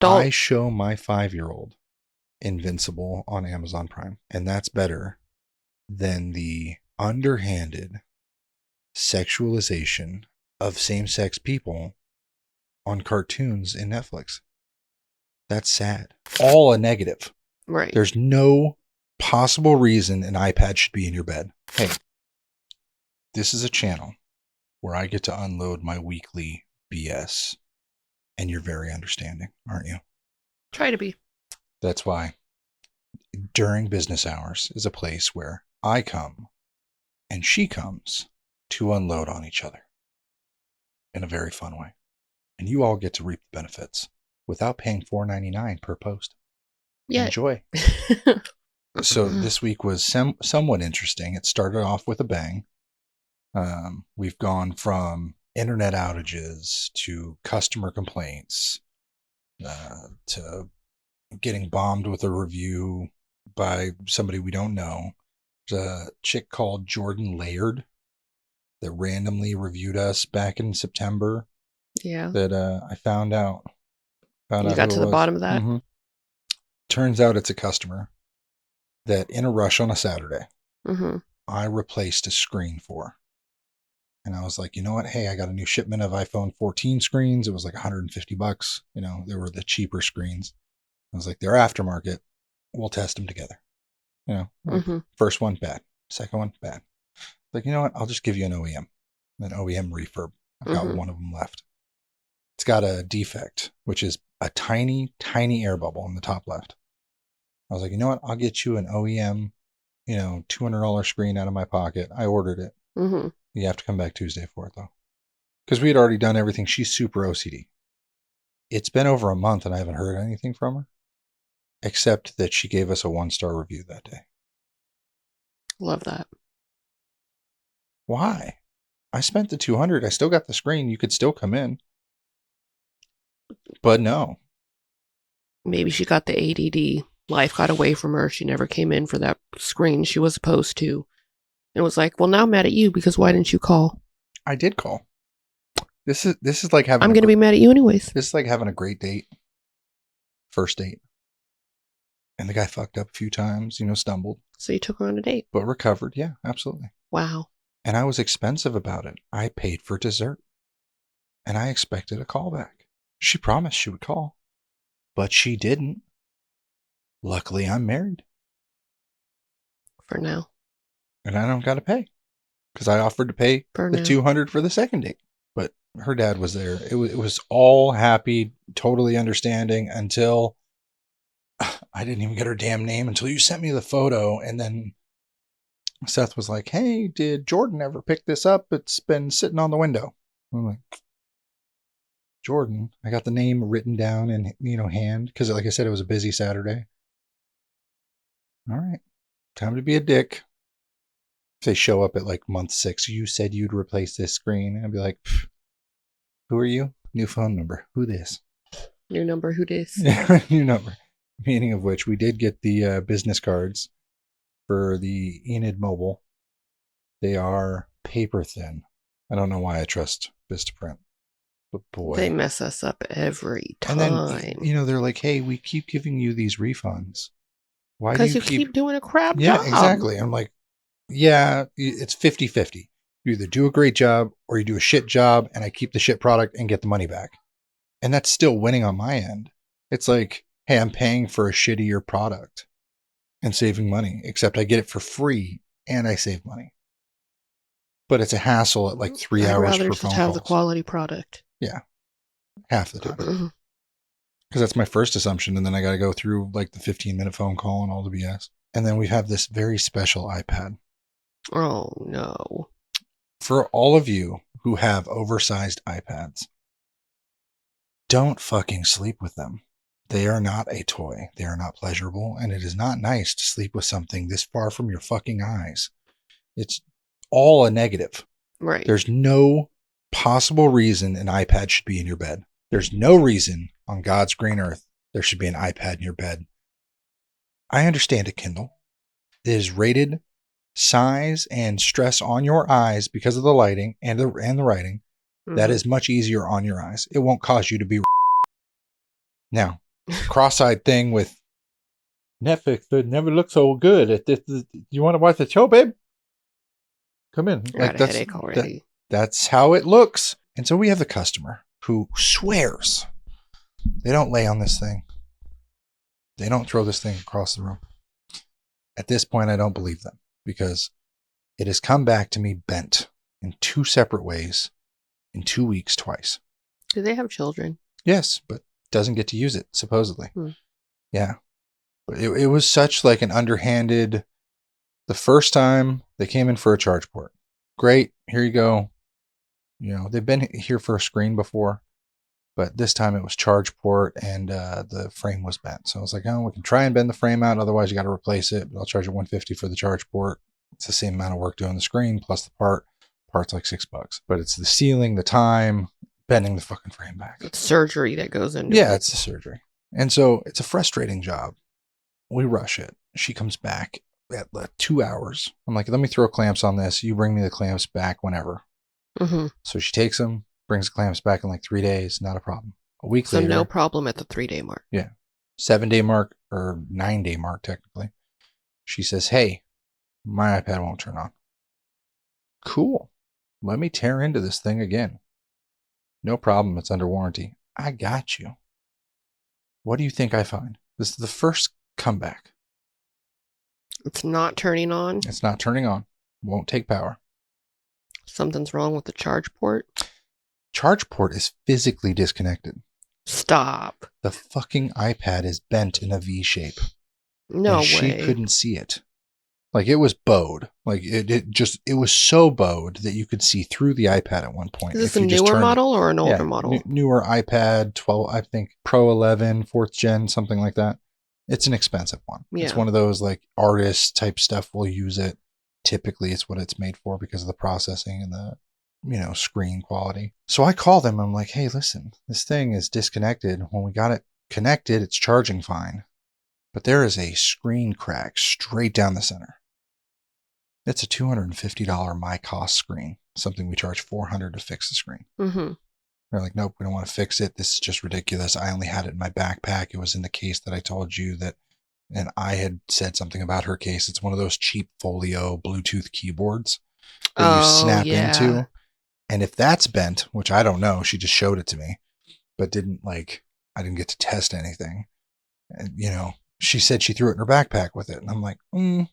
Don't. I show my 5-year-old Invincible on Amazon Prime, and that's better than the underhanded sexualization of same-sex people on cartoons in Netflix. That's sad. All a negative. Right. There's no possible reason an iPad should be in your bed. Hey, this is a channel where I get to unload my weekly BS, and you're very understanding, aren't you? Try to be. That's why during business hours is a place where I come and she comes to unload on each other in a very fun way. And you all get to reap the benefits without paying $4.99 per post. Yeah. Enjoy. So this week was somewhat interesting. It started off with a bang. We've gone from internet outages to customer complaints to getting bombed with a review by somebody we don't know. There's a chick called Jordan Laird that randomly reviewed us back in September. Yeah. That I found out. You got to the bottom of that? Mm-hmm. Turns out it's a customer that in a rush on a Saturday, I replaced a screen for. And I was like, you know what? Hey, I got a new shipment of iPhone 14 screens. It was like $150. You know, they were the cheaper screens. I was like, they're aftermarket. We'll test them together. You know, first one, bad. Second one, bad. Like, you know what? I'll just give you an OEM refurb. I've got one of them left. It's got a defect, which is a tiny, tiny air bubble in the top left. I was like, you know what? I'll get you an OEM, $200 screen out of my pocket. I ordered it. You have to come back Tuesday for it, though. Because we had already done everything. She's super OCD. It's been over a month and I haven't heard anything from her. Except that she gave us a 1-star review that day. Love that. Why? I spent the $200. I still got the screen. You could still come in. But no. Maybe she got the ADD. Life got away from her. She never came in for that screen she was supposed to. And was like, well, now I'm mad at you because why didn't you call? I did call. This is like having... I'm going to be mad at you anyways. This is like having a great date. First date. And the guy fucked up a few times, stumbled. So you took her on a date? But recovered. Yeah, absolutely. Wow. And I was expensive about it. I paid for dessert. And I expected a callback. She promised she would call. But she didn't. Luckily, I'm married. For now. And I don't got to pay. Because I offered to pay the $200 for the second date. But her dad was there. It was all happy, totally understanding until... I didn't even get her damn name until you sent me the photo. And then Seth was like, hey, did Jordan ever pick this up? It's been sitting on the window. I'm like, Jordan? I got the name written down in, hand. Because like I said, it was a busy Saturday. All right. Time to be a dick. If they show up at like month 6, you said you'd replace this screen. And I'd be like, who are you? New phone number. Who this? New number. Who this? New number. Meaning of which, we did get the business cards for the Enid Mobile. They are paper thin. I don't know why I trust Vistaprint, but boy, they mess us up every time. And then they're like, "Hey, we keep giving you these refunds. Why? Because you keep doing a crap job." Yeah, exactly. I'm like, yeah, it's 50-50. You either do a great job or you do a shit job, and I keep the shit product and get the money back, and that's still winning on my end. It's like, hey, I'm paying for a shittier product and saving money, except I get it for free and I save money. But it's a hassle at like 3 hours for phone calls. I'd rather just have the quality product. Yeah. Half the time. Because that's my first assumption. And then I got to go through like the 15-minute phone call and all the BS. And then we have this very special iPad. Oh, no. For all of you who have oversized iPads, don't fucking sleep with them. They are not a toy. They are not pleasurable. And it is not nice to sleep with something this far from your fucking eyes. It's all a negative. Right. There's no possible reason an iPad should be in your bed. There's no reason on God's green earth there should be an iPad in your bed. I understand a Kindle. It is rated size and stress on your eyes because of the lighting and the writing. That is much easier on your eyes. It won't cause you to be... Now, cross-eyed thing with Netflix. It never looked so good. You want to watch the show, babe? Come in. I got a headache already. That's how it looks. And so we have the customer who swears they don't lay on this thing. They don't throw this thing across the room. At this point, I don't believe them because it has come back to me bent in 2 separate ways in 2 weeks twice. Do they have children? Yes, but doesn't get to use it, supposedly. Yeah. But it was such like an underhanded... The first time they came in for a charge port. Great, here you go. You know, they've been here for a screen before, but this time it was charge port and the frame was bent. So I was like, oh, we can try and bend the frame out. Otherwise, you got to replace it. But I'll charge you $150 for the charge port. It's the same amount of work doing the screen plus the part. Part's like $6. But it's the sealing, the time, bending the fucking frame back. It's surgery that goes into it. Yeah, it's the surgery. And so it's a frustrating job. We rush it. She comes back at 2 hours. I'm like, let me throw clamps on this. You bring me the clamps back whenever. So she takes them, brings the clamps back in like 3 days. Not a problem. A week later. So no problem at the 3-day mark. Yeah. 7-day mark or 9-day mark, technically. She says, hey, my iPad won't turn on. Cool. Let me tear into this thing again. No problem. It's under warranty. I got you. What do you think I find? This is the first comeback. It's not turning on? It's not turning on. Won't take power. Something's wrong with the charge port? Charge port is physically disconnected. Stop. The fucking iPad is bent in a V shape. No way. She couldn't see it. Like it was bowed. Like it was so bowed that you could see through the iPad at one point. Is this a newer model or an older model? Newer iPad 12, I think Pro 11, 4th gen, something like that. It's an expensive one. Yeah. It's one of those like artist type stuff will use it. Typically it's what it's made for because of the processing and the, screen quality. So I call them. I'm like, hey, listen, this thing is disconnected. When we got it connected, it's charging fine. But there is a screen crack straight down the center. It's a $250 my cost screen. Something we charge $400 to fix the screen. They're like, nope, we don't want to fix it. This is just ridiculous. I only had it in my backpack. It was in the case that I told you that, and I had said something about her case. It's one of those cheap folio Bluetooth keyboards that you snap into. And if that's bent, which I don't know, she just showed it to me, but I didn't get to test anything. And, she said she threw it in her backpack with it. And I'm like, do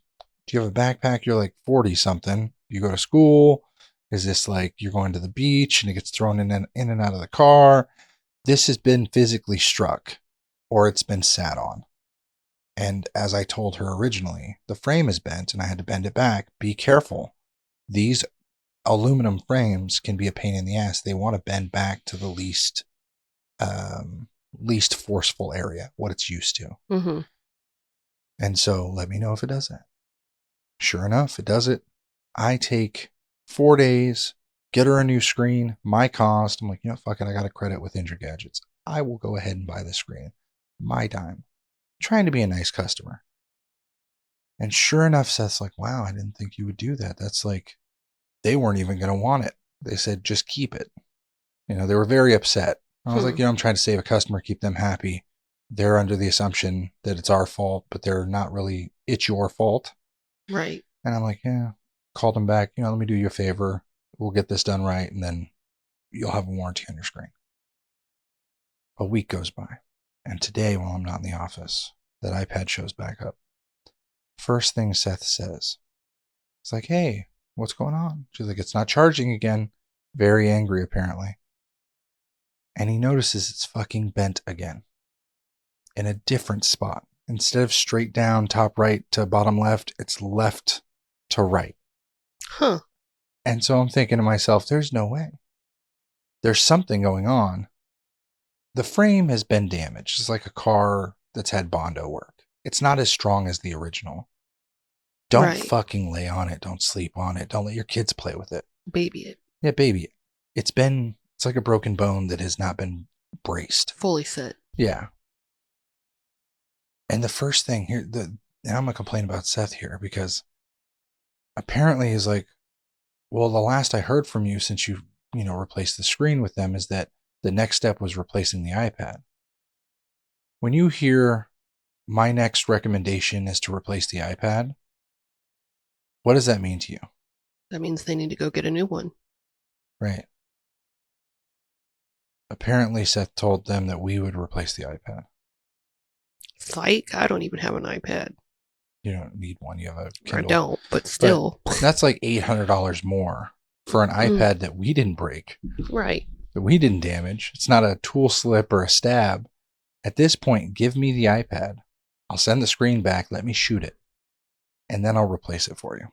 you have a backpack? You're like 40 something. You go to school. Is this like you're going to the beach and it gets thrown in and out of the car? This has been physically struck or it's been sat on. And as I told her originally, the frame is bent and I had to bend it back. Be careful. These aluminum frames can be a pain in the ass. They want to bend back to the least forceful area, what it's used to. And so let me know if it does that. Sure enough, it does it. I take 4 days, get her a new screen, my cost. I'm like, fuck it, I got a credit with Injured Gadgets. I will go ahead and buy the screen. My dime. Trying to be a nice customer. And sure enough, Seth's like, wow, I didn't think you would do that. That's like, they weren't even going to want it. They said, just keep it. They were very upset. I was like, I'm trying to save a customer, keep them happy. They're under the assumption that it's our fault, but they're not really, it's your fault. Right. And I'm like, yeah. Called them back, let me do you a favor. We'll get this done right, and then you'll have a warranty on your screen. A week goes by, and today, while I'm not in the office, that iPad shows back up. First thing Seth says, it's like, hey, what's going on? She's like, it's not charging again. Very angry, apparently. And he notices it's fucking bent again. In a different spot. Instead of straight down, top right to bottom left, it's left to right. And so I'm thinking to myself, there's no way. There's something going on. The frame has been damaged. It's like a car that's had Bondo work. It's not as strong as the original. Don't fucking lay on it. Don't sleep on it. Don't let your kids play with it. Baby it. Yeah, baby it. It's like a broken bone that has not been braced. Fully set. Yeah. And the first thing here, and I'm going to complain about Seth here because apparently he's like, well, the last I heard from you since you replaced the screen with them is that the next step was replacing the iPad. when you hear my next recommendation is to replace the iPad, what does that mean to you? That means they need to go get a new one. Right. Apparently, Seth told them that we would replace the iPad. Psych, I don't even have an iPad. You don't need one. You have a Kindle. I don't, but still. But that's like $800 more for an iPad that we didn't break. Right. That we didn't damage. It's not a tool slip or a stab. At this point, give me the iPad. I'll send the screen back. Let me shoot it. And then I'll replace it for you.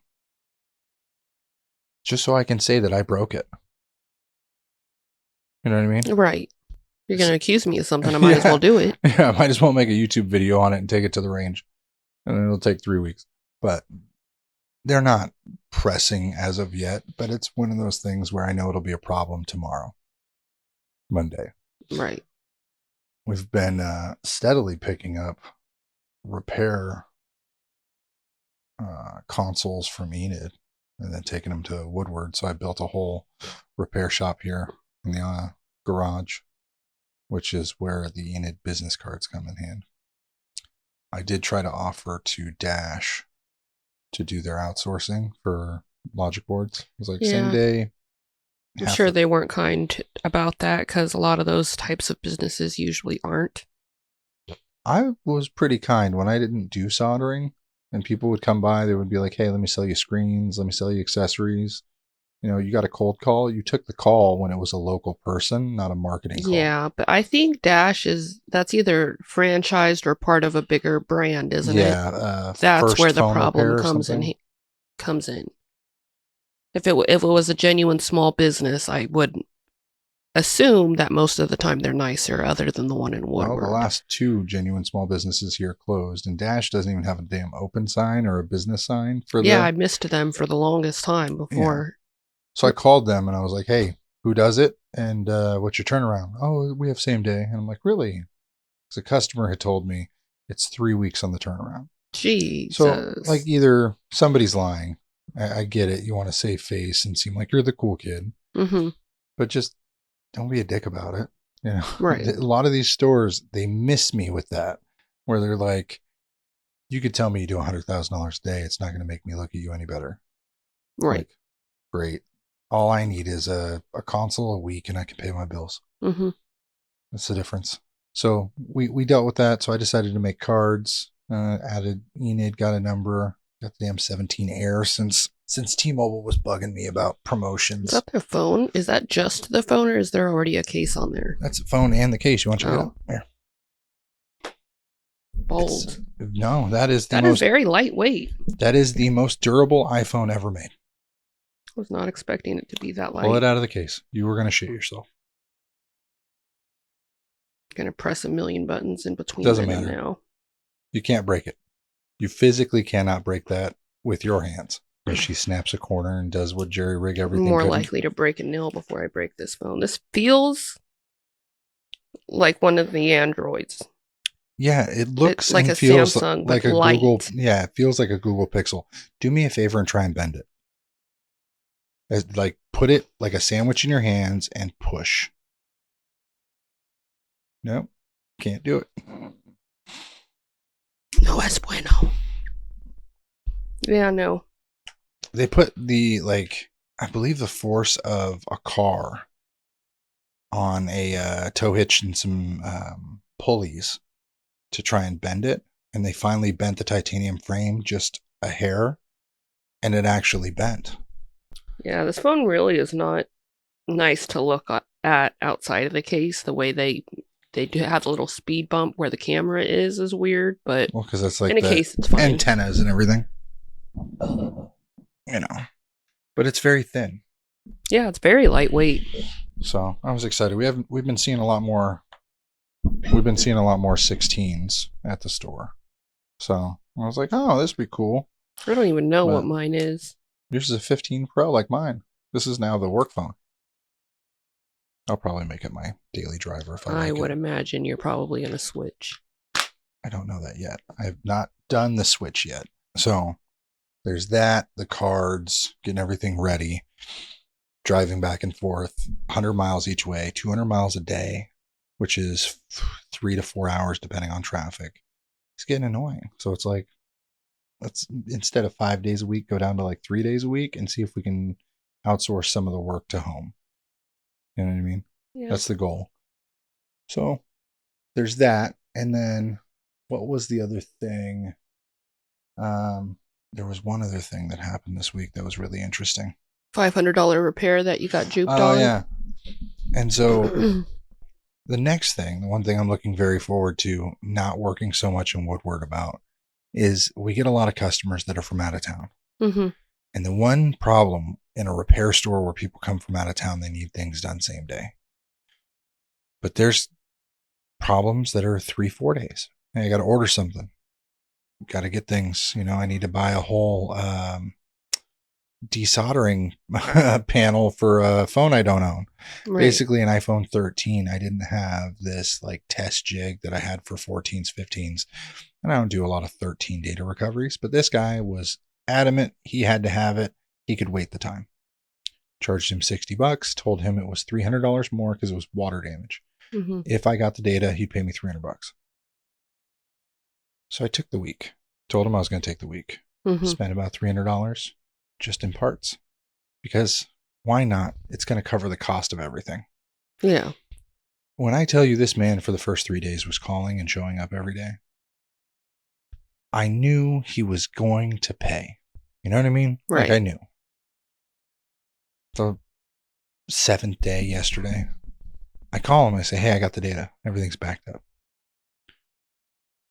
Just so I can say that I broke it. You know what I mean? Right. You're going to accuse me of something. I might as well do it. Yeah, I might as well make a YouTube video on it and take it to the range. And it'll take 3 weeks. But they're not pressing as of yet. But it's one of those things where I know it'll be a problem tomorrow. Monday. Right. We've been steadily picking up repair consoles from Enid and then taking them to Woodward. So I built a whole repair shop here in the garage, which is where the Enid business cards come in hand. I did try to offer to Dash to do their outsourcing for logic boards. It was like same day. I'm sure they weren't kind about that because a lot of those types of businesses usually aren't. I was pretty kind when I didn't do soldering and people would come by. They would be like, hey, let me sell you screens. Let me sell you accessories. You know, you got a cold call. You took the call when it was a local person, not a marketing call. Yeah, but I think Dash that's either franchised or part of a bigger brand, isn't it? Yeah. That's where the problem comes in. If it was a genuine small business, I would assume that most of the time they're nicer, other than the one in Woodward. Well, the last 2 genuine small businesses here closed, and Dash doesn't even have a damn open sign or a business sign for them. Yeah, I missed them for the longest time before. Yeah. So I called them and I was like, hey, who does it? And what's your turnaround? Oh, we have same day. And I'm like, really? Because a customer had told me it's 3 weeks on the turnaround. Jesus. So, like, either somebody's lying. I get it. You want to save face and seem like you're the cool kid. Mm-hmm. But just don't be a dick about it. You know, right. A lot of these stores, they miss me with that, where they're like, you could tell me you do $100,000 a day. It's not going to make me look at you any better. Right. Like, great. All I need is a console a week and I can pay my bills. Mm-hmm. That's the difference. So we dealt with that. So I decided to make cards, added Enid, got a number, got the damn 17 Air since T-Mobile was bugging me about promotions. Is that their phone? Is that just the phone or is there already a case on there? That's the phone and the case. You want to check it out? Here. Bold. No, that is very lightweight. That is the most durable iPhone ever made. I was not expecting it to be that light. Pull it out of the case. You were going to shit yourself. Going to press a million buttons in between. Doesn't matter. Now. You can't break it. You physically cannot break that with your hands. As she snaps a corner and does what Jerry rig everything. More likely to break a nail before I break this phone. This feels like one of the Androids. Yeah, it looks like and a feels Samsung, like but a light. Google. Yeah, it feels like a Google Pixel. Do me a favor and try and bend it. Like put it like a sandwich in your hands and push. Nope, can't do it. No es bueno. Yeah, no. They put I believe the force of a car on a tow hitch and some pulleys to try and bend it. And they finally bent the titanium frame just a hair and it actually bent. Yeah, this phone really is not nice to look at outside of the case. The way they do have a little speed bump where the camera is weird, but because that's like in a case, it's fine. Antennas and everything. You know, but it's very thin. Yeah, it's very lightweight. So I was excited. We've been seeing a lot more. We've been seeing a lot more 16s at the store. So I was like, oh, this would be cool. I don't even know what mine is. Yours is a 15 Pro like mine. This is now the work phone. I'll probably make it my daily driver if I would imagine you're probably going to switch. I don't know that yet. I have not done the switch yet. So there's that, the cards, getting everything ready, driving back and forth, 100 miles each way, 200 miles a day. which is 3 to 4 hours depending on traffic. It's getting annoying. So it's like, let's, instead of 5 days a week, go down to like 3 days a week and see if we can outsource some of the work to home. You know what I mean? Yeah. That's the goal. So there's that. And then what was the other thing? There was one other thing that happened this week that was really interesting. $500 repair that you got juped on. Oh, yeah. And so the next thing, the one thing I'm looking very forward to not working so much in Woodward about is we get a lot of customers that are from out of town. Mm-hmm. And the one problem in a repair store where people come from out of town, they need things done same day. But there's problems that are 3-4 days. Hey, I got to order something. Got to get things, I need to buy a whole desoldering panel for a phone I don't own. Right. Basically an iPhone 13. I didn't have this like test jig that I had for 14s, 15s. And I don't do a lot of 13 data recoveries, but this guy was adamant he had to have it. He could wait the time. Charged him $60, told him it was $300 more because it was water damage. Mm-hmm. If I got the data, he'd pay me $300. So I took the week. Told him I was going to take the week. Mm-hmm. Spent about $300 just in parts. Because why not? It's going to cover the cost of everything. Yeah. When I tell you this man for the first 3 days was calling and showing up every day, I knew he was going to pay. You know what I mean? Right. Like I knew. The 7th day yesterday, I call him. I say, hey, I got the data. Everything's backed up.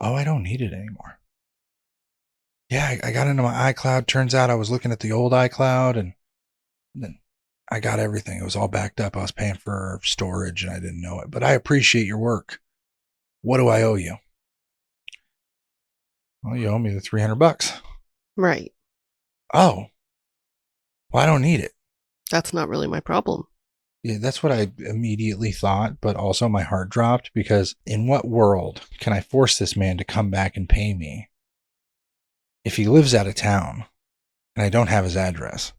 Oh, I don't need it anymore. Yeah, I got into my iCloud. Turns out I was looking at the old iCloud and then I got everything. It was all backed up. I was paying for storage and I didn't know it. But I appreciate your work. What do I owe you? Well, you owe me the $300. Right. Oh, well, I don't need it. That's not really my problem. Yeah, that's what I immediately thought, but also my heart dropped because in what world can I force this man to come back and pay me if he lives out of town and I don't have his address?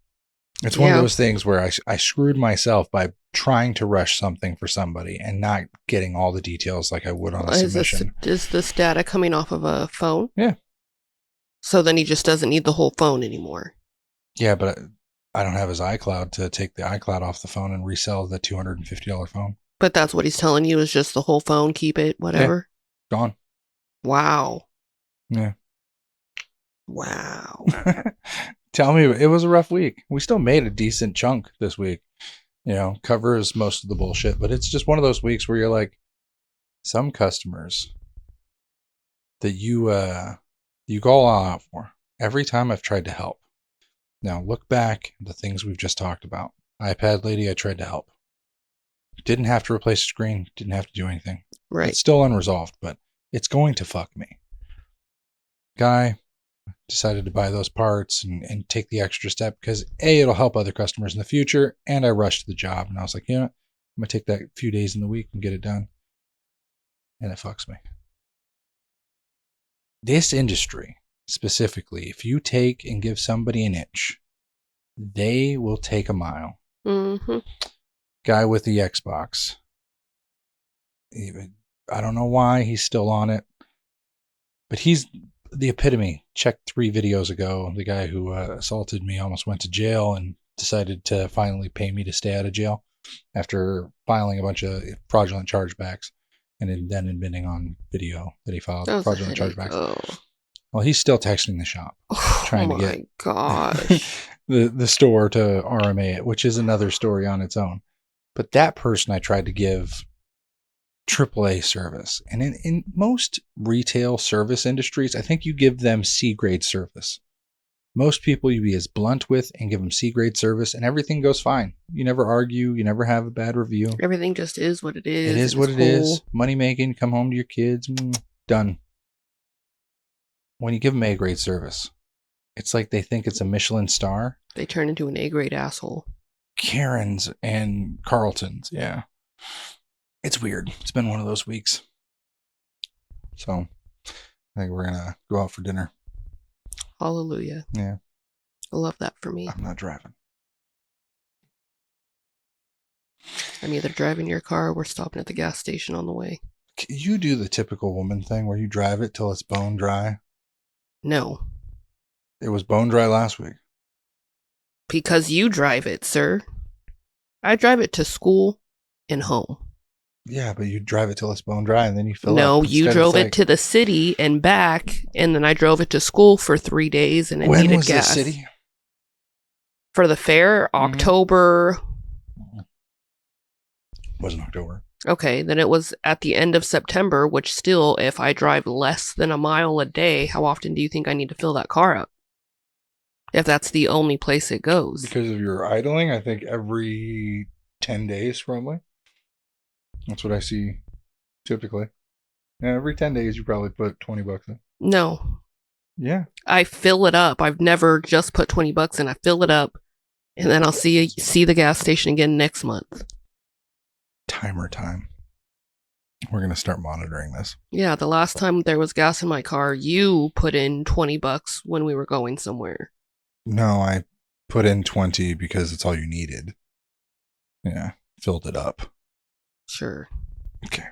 It's one of those things where I screwed myself by trying to rush something for somebody and not getting all the details like I would on a submission. Is this data coming off of a phone? Yeah. So then he just doesn't need the whole phone anymore. Yeah, but I don't have his iCloud to take the iCloud off the phone and resell the $250 phone. But that's what he's telling you is just the whole phone, keep it, whatever? Yeah, gone. Wow. Yeah. Wow. Tell me, it was a rough week. We still made a decent chunk this week. Covers most of the bullshit, but it's just one of those weeks where you're like, some customers that you go all out for. Every time I've tried to help. Now look back at the things we've just talked about. iPad lady, I tried to help. Didn't have to replace the screen. Didn't have to do anything. Right. It's still unresolved, but it's going to fuck me. Guy decided to buy those parts and take the extra step because A, it'll help other customers in the future, and I rushed the job and I was like, I'm gonna take that few days in the week and get it done. And it fucks me. This industry, specifically, if you take and give somebody an inch, they will take a mile. Mm-hmm. Guy with the Xbox. I don't know why he's still on it, but he's the epitome. Checked 3 videos ago. The guy who assaulted me almost went to jail and decided to finally pay me to stay out of jail after filing a bunch of fraudulent chargebacks and then admitting on video that he filed fraudulent chargebacks. Oh. Well, he's still texting the shop trying to get the store to RMA it, which is another story on its own. But that person I tried to give AAA service. And in most retail service industries, I think you give them C-grade service. Most people you be as blunt with and give them C-grade service and everything goes fine. You never argue. You never have a bad review. Everything just is what it is. It is what it is. Money making, come home to your kids. Done. When you give them A-grade service, it's like they think it's a Michelin star. They turn into an A-grade asshole. Karens and Carltons, yeah. It's weird. It's been one of those weeks. So, I think we're going to go out for dinner. Hallelujah. Yeah. I love that for me. I'm not driving. I'm either driving your car or we're stopping at the gas station on the way. You do the typical woman thing where you drive it till it's bone dry. No. It was bone dry last week. Because you drive it, sir. I drive it to school and home. Yeah, but you drive it till it's bone dry and then you fill up. No, you drove it to the city and back, and then I drove it to school for 3 days and it needed gas. When was the city? For the fair, October. Wasn't October. Okay, then it was at the end of September, which still, if I drive less than a mile a day, how often do you think I need to fill that car up? If that's the only place it goes. Because of your idling, I think every 10 days probably. That's what I see typically. Yeah, every 10 days you probably put $20 in. No. Yeah. I fill it up. I've never just put $20 in. I fill it up, and then I'll see the gas station again next month. Timer time. We're going to start monitoring this. Yeah, the last time there was gas in my car, you put in $20 when we were going somewhere. No, I put in 20 because it's all you needed. Yeah, filled it up. Sure. Okay.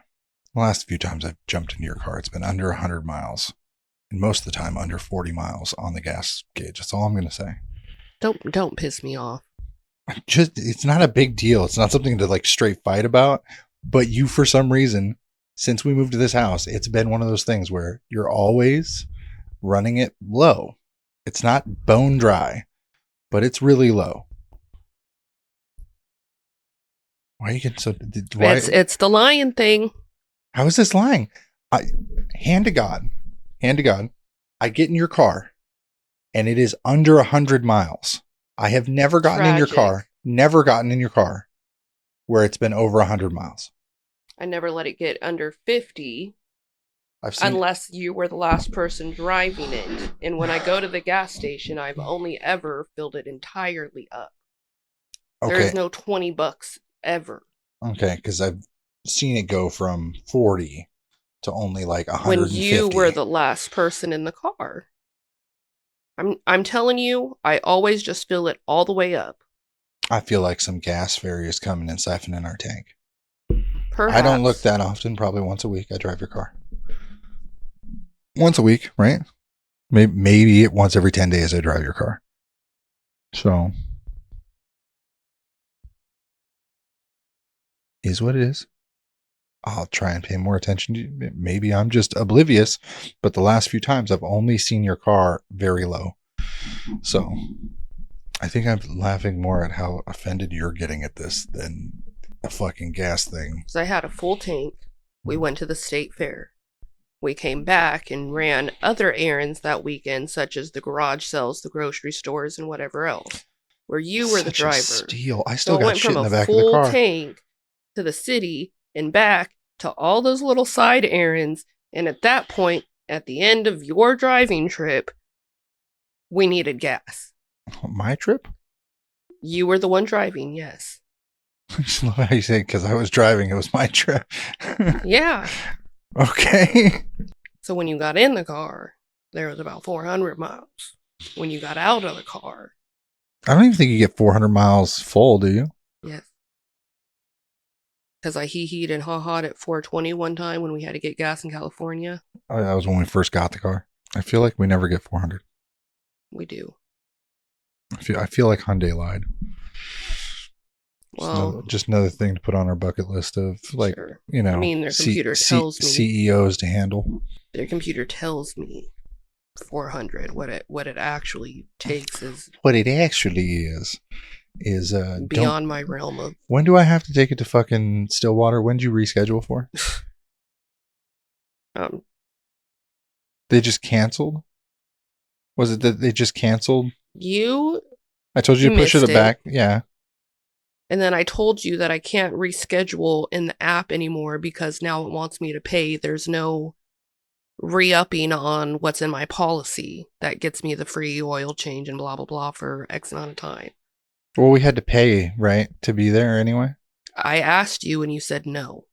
The last few times I've jumped into your car, it's been under 100 miles. And most of the time under 40 miles on the gas gauge. That's all I'm going to say. Don't piss me off. It's not a big deal. It's not something to like straight fight about. But you, for some reason, since we moved to this house, it's been one of those things where you're always running it low. It's not bone dry, but it's really low. Why are you getting so... It's the lying thing. How is this lying? Hand to God, I get in your car and it is under 100 miles. I have never gotten in your car where it's been over 100 miles. I never let it get under 50. Unless you were the last person driving it. And when I go to the gas station, I've only ever filled it entirely up. Okay. There's no $20 ever. Okay, because I've seen it go from 40 to only like 150. When you were the last person in the car. I'm telling you, I always just fill it all the way up. I feel like some gas fairy is coming and siphoning our tank. Perhaps. I don't look that often. Probably once a week I drive your car. Once a week, right? Maybe once every 10 days I drive your car. So, is what it is. I'll try and pay more attention to you. Maybe I'm just oblivious, but the last few times I've only seen your car very low. So, I think I'm laughing more at how offended you're getting at this than a fucking gas thing. So I had a full tank. We went to the state fair. We came back and ran other errands that weekend, such as the garage sales, the grocery stores, and whatever else. Where you were the driver. Steal. I still got shit in the back of the car. Went from a full tank to the city and back to all those little side errands. And at that point, at the end of your driving trip, we needed gas. My trip? You were the one driving, yes. I just love how you say, because I was driving, it was my trip. Yeah. Okay. So when you got in the car, there was about 400 miles. When you got out of the car. I don't even think you get 400 miles full, do you? Yes. Because I hee-heed and ha-ha'd at 420 one time when we had to get gas in California. Oh, that was when we first got the car. I feel like we never get 400. We do. I feel like Hyundai lied. Well, just another thing to put on our bucket list of, like, sure. You know, I mean, their computer tells me. CEOs to handle. Their computer tells me 400. What it actually takes is. What it actually is beyond my realm of. When do I have to take it to fucking Stillwater? When do you reschedule for? They just canceled? Was it that they just canceled? I told you to push it back. Yeah. And then I told you that I can't reschedule in the app anymore because now it wants me to pay. There's no re-upping on what's in my policy that gets me the free oil change and blah, blah, blah for X amount of time. Well, we had to pay, right, to be there anyway? I asked you and you said no.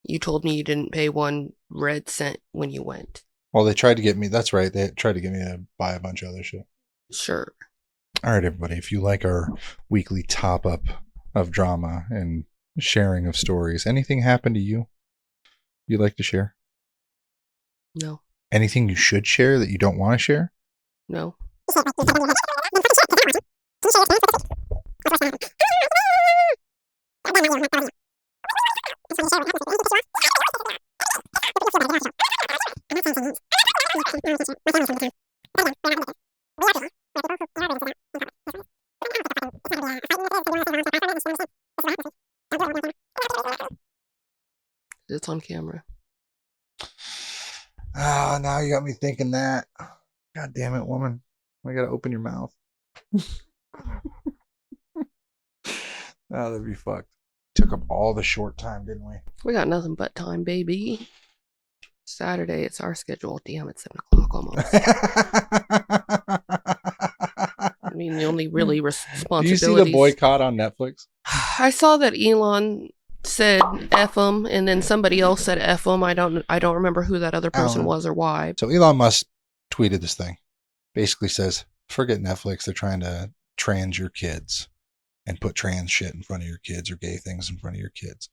You told me you didn't pay 1 red cent when you went. Well, they tried to get me. That's right. They tried to get me to buy a bunch of other shit. Sure. All right, everybody. If you like our weekly top-up of drama and sharing of stories. Anything happen to you you'd like to share? No. Anything you should share that you don't want to share? No. It's on camera. Oh, now you got me thinking that. God damn it, woman. I gotta open your mouth. Oh, that'd be fucked. Took up all the short time, didn't we? We got nothing but time, baby. Saturday, it's our schedule. Damn, it's 7 o'clock almost. I mean, the only really responsibilities. Do you see the boycott on Netflix? I saw that Elon said F them, and then somebody else said F them. I don't remember who that other person was or why. So Elon Musk tweeted this thing. Basically says, forget Netflix. They're trying to trans your kids and put trans shit in front of your kids or gay things in front of your kids.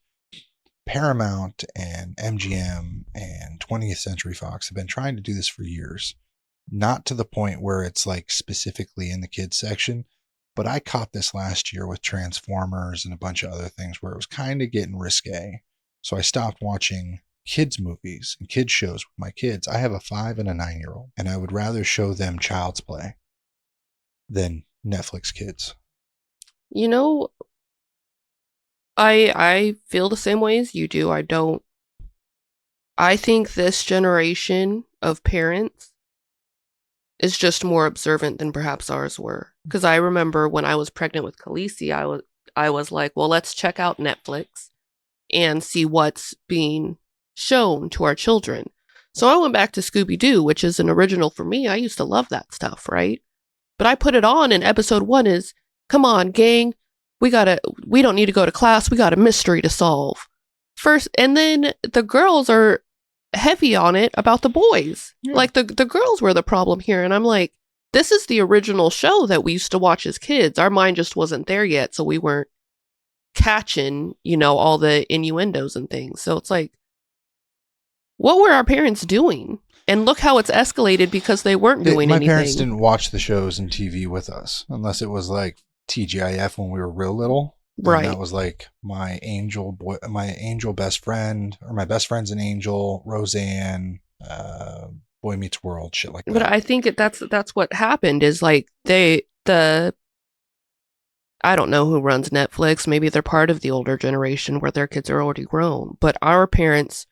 Paramount and MGM and 20th Century Fox have been trying to do this for years. Not to the point where it's like specifically in the kids section, but I caught this last year with Transformers and a bunch of other things where it was kind of getting risque. So I stopped watching kids movies and kids shows with my kids. I have a 5 and a 9-year-old, and I would rather show them Child's Play than Netflix Kids. You know, I feel the same way as you do. I think this generation of parents is just more observant than perhaps ours were. Because I remember when I was pregnant with Khaleesi, I was like, well, let's check out Netflix and see what's being shown to our children. So I went back to Scooby-Doo, which is an original for me. I used to love that stuff, right? But I put it on, and episode 1 is, come on, gang, we don't need to go to class. We got a mystery to solve first. And then the girls are heavy on it about the boys. Yeah. Like the girls were the problem here. And I'm like, this is the original show that we used to watch as kids. Our mind just wasn't there yet. So we weren't catching, all the innuendos and things. So it's like, what were our parents doing? And look how it's escalated because they weren't doing anything. My parents didn't watch the shows and TV with us unless it was like TGIF when we were real little. Right. And that was like my angel best friend, or my best friend's an angel, Roseanne, Boy Meets World, shit like that. But I think that's what happened is like I don't know who runs Netflix. Maybe they're part of the older generation where their kids are already grown. But our parents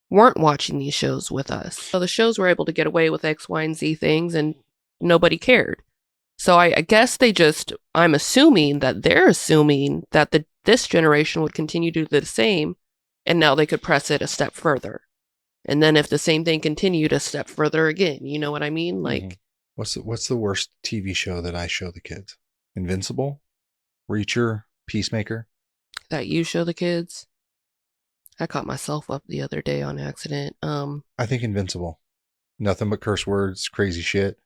weren't watching these shows with us. So the shows were able to get away with X, Y, and Z things and nobody cared. So I guess I'm assuming that they're assuming that this generation would continue to do the same, and now they could press it a step further. And then if the same thing continued a step further again, you know what I mean? Like, what's the worst TV show that I show the kids? Invincible? Reacher? Peacemaker? That you show the kids? I caught myself up the other day on accident. I think Invincible. Nothing but curse words, crazy shit.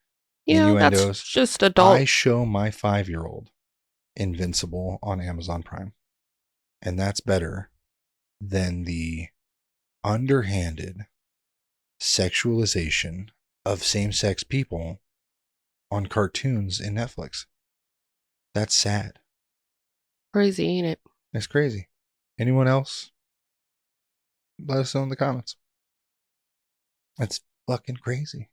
Yeah, innuendos. That's just adult. I show my 5-year-old Invincible on Amazon Prime. And that's better than the underhanded sexualization of same-sex people on cartoons in Netflix. That's sad. Crazy, ain't it? It's crazy. Anyone else? Let us know in the comments. That's fucking crazy.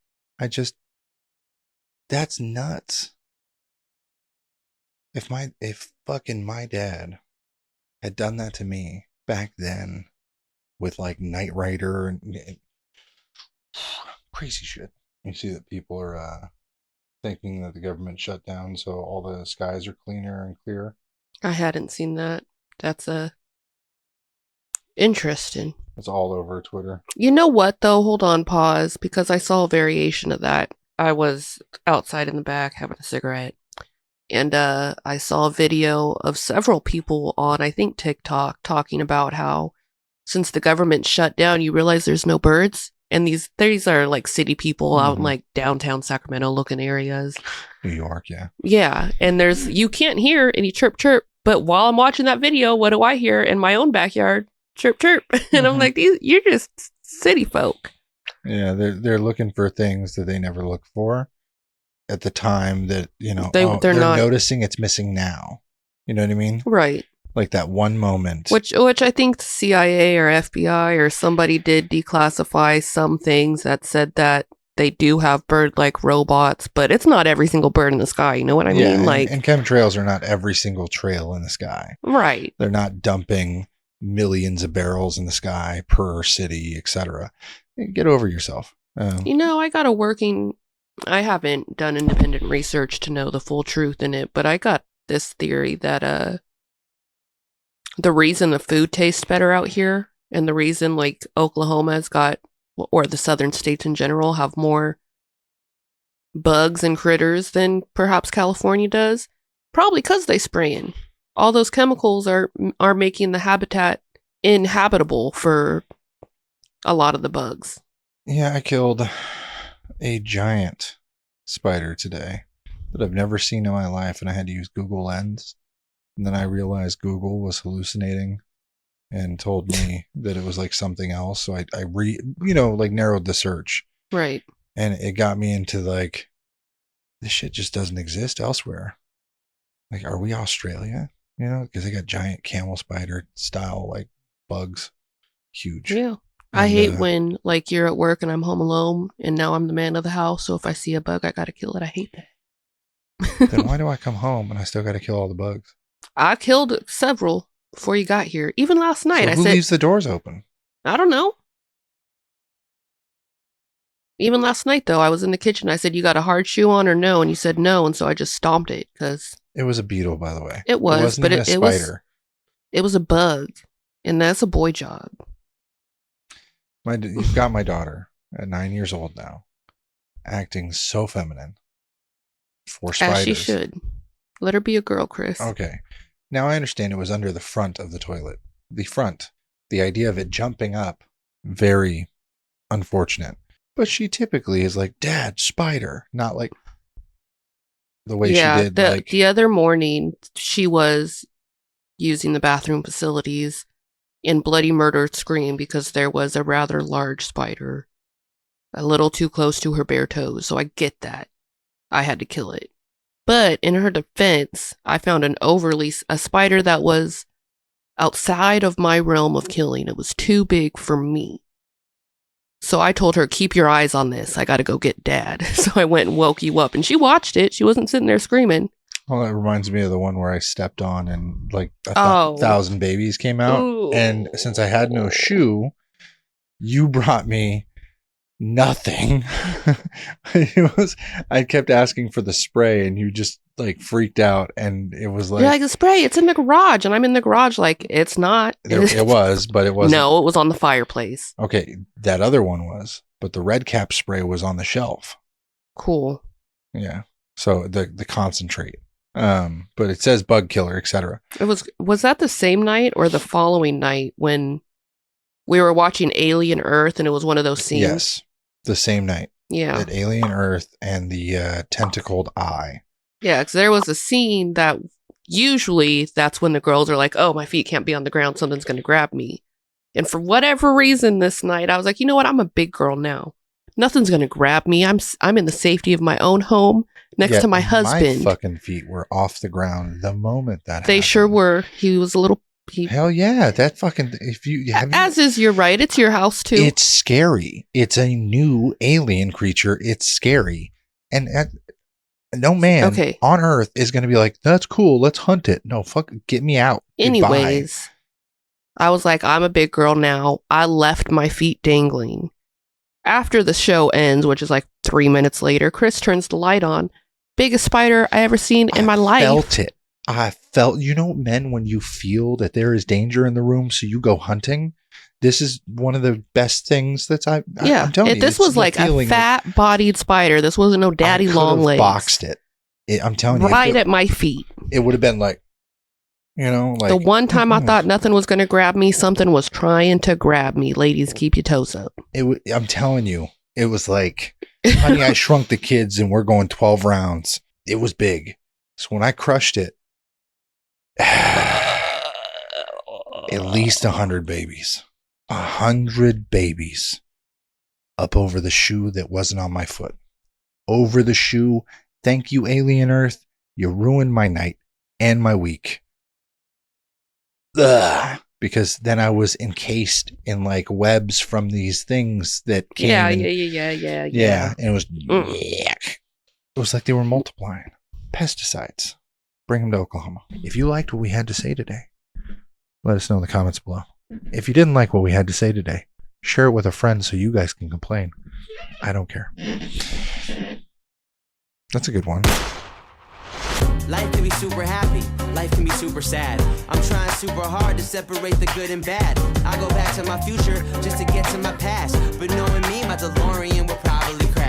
That's nuts. If fucking my dad had done that to me back then with like Knight Rider and crazy shit. You see that people are thinking that the government shut down so all the skies are cleaner and clearer. I hadn't seen that. That's interesting. It's all over Twitter. You know what though? Hold on, pause, because I saw a variation of that. I was outside in the back having a cigarette, and I saw a video of several people on, I think, TikTok talking about how since the government shut down, you realize there's no birds. And these are like city people out in like downtown Sacramento looking areas. New York, yeah. Yeah. And you can't hear any chirp chirp But while I'm watching that video, what do I hear in my own backyard? Chirp, chirp. And I'm like, you're just city folk. Yeah, they're looking for things that they never look for at the time that, they're not noticing it's missing now. You know what I mean? Right. Like that one moment. Which I think the CIA or FBI or somebody did declassify some things that said that they do have bird-like robots, but it's not every single bird in the sky. You know what I mean? And chemtrails are not every single trail in the sky. Right. They're not dumping millions of barrels in the sky per city, etc. Get over yourself. I haven't done independent research to know the full truth in it, but I got this theory that the reason the food tastes better out here and the reason like Oklahoma's got, or the southern states in general, have more bugs and critters than perhaps California does, probably because they spraying. All those chemicals are making the habitat inhabitable for a lot of the bugs. Yeah, I killed a giant spider today that I've never seen in my life, and I had to use Google Lens. And then I realized Google was hallucinating and told me that it was like something else. So I narrowed the search. Right. And it got me into like, this shit just doesn't exist elsewhere. Like, are we Australia? Because they got giant camel spider style like bugs. Huge. Yeah. I hate when like you're at work and I'm home alone and now I'm the man of the house. So if I see a bug, I got to kill it. I hate that. Then why do I come home and I still got to kill all the bugs? I killed several before you got here. Even last night, who leaves the doors open? I don't know. Even last night, though, I was in the kitchen. I said, you got a hard shoe on or no? And you said no. And so I just stomped it because... It was a beetle, by the way. It was, wasn't but even a spider. It was a bug. And that's a boy job. You've got my daughter at 9 years old now, acting so feminine for spiders. As she should. Let her be a girl, Chris. Okay. Now I understand it was under the front of the toilet. The front. The idea of it jumping up, very unfortunate. But she typically is like, Dad, spider. Not like the way she did. The other morning, she was using the bathroom facilities in bloody murder scream because there was a rather large spider a little too close to her bare toes. So I get that. I had to kill it. But in her defense, I found a spider that was outside of my realm of killing. It was too big for me. So I told her, keep your eyes on this. I got to go get Dad. So I went and woke you up and she watched it. She wasn't sitting there screaming. Well, that reminds me of the one where I stepped on and like 1,000 babies came out. Ooh. And since I had no shoe, you brought me nothing. I kept asking for the spray and you just like freaked out, and it was like, you're like, the spray, it's in the garage, and I'm in the garage like, it's not. It was, but it wasn't. No, it was on the fireplace. Okay, that other one was, but the red cap spray was on the shelf. Cool. Yeah. So the concentrate. But it says bug killer, etc. Was that the same night or the following night when we were watching Alien Earth and it was one of those scenes? Yes, the same night. Yeah. At Alien Earth and the tentacled eye. Yeah, because there was a scene that usually that's when the girls are like, oh, my feet can't be on the ground. Something's going to grab me. And for whatever reason this night, I was like, you know what? I'm a big girl now. Nothing's going to grab me. I'm in the safety of my own home next to my husband. My fucking feet were off the ground the moment that happened. They sure were. He was a little... Hell yeah. That fucking... You're right. It's your house too. It's scary. It's a new alien creature. It's scary. And no man on Earth is going to be like, that's cool. Let's hunt it. No, fuck, get me out. Anyways, I was like, I'm a big girl now. I left my feet dangling. After the show ends, which is like 3 minutes later, Chris turns the light on. Biggest spider I ever seen in my life. I felt, men, when you feel that there is danger in the room, so you go hunting. This is one of the best things I'm telling you. This was like a fat-bodied spider. This wasn't no daddy long legs. Boxed it. I'm telling you. Right at my feet. It would have been like, like... The one time I thought nothing was going to grab me, something was trying to grab me. Ladies, keep your toes up. I'm telling you, it was like, Honey, I Shrunk the Kids and we're going 12 rounds. It was big. So when I crushed it, at least 100 babies. 100 babies up over the shoe that wasn't on my foot. Over the shoe. Thank you, Alien Earth. You ruined my night and my week. Ugh. Because then I was encased in like webs from these things that came. Yeah. And it was it was like they were multiplying. Pesticides. Bring them to Oklahoma. If you liked what we had to say today, let us know in the comments below. If you didn't like what we had to say today, share it with a friend so you guys can complain. I don't care. That's a good one. Life can be super happy, life can be super sad. I'm trying super hard to separate the good and bad. I go back to my future just to get to my past, but knowing me, my DeLorean will probably crash.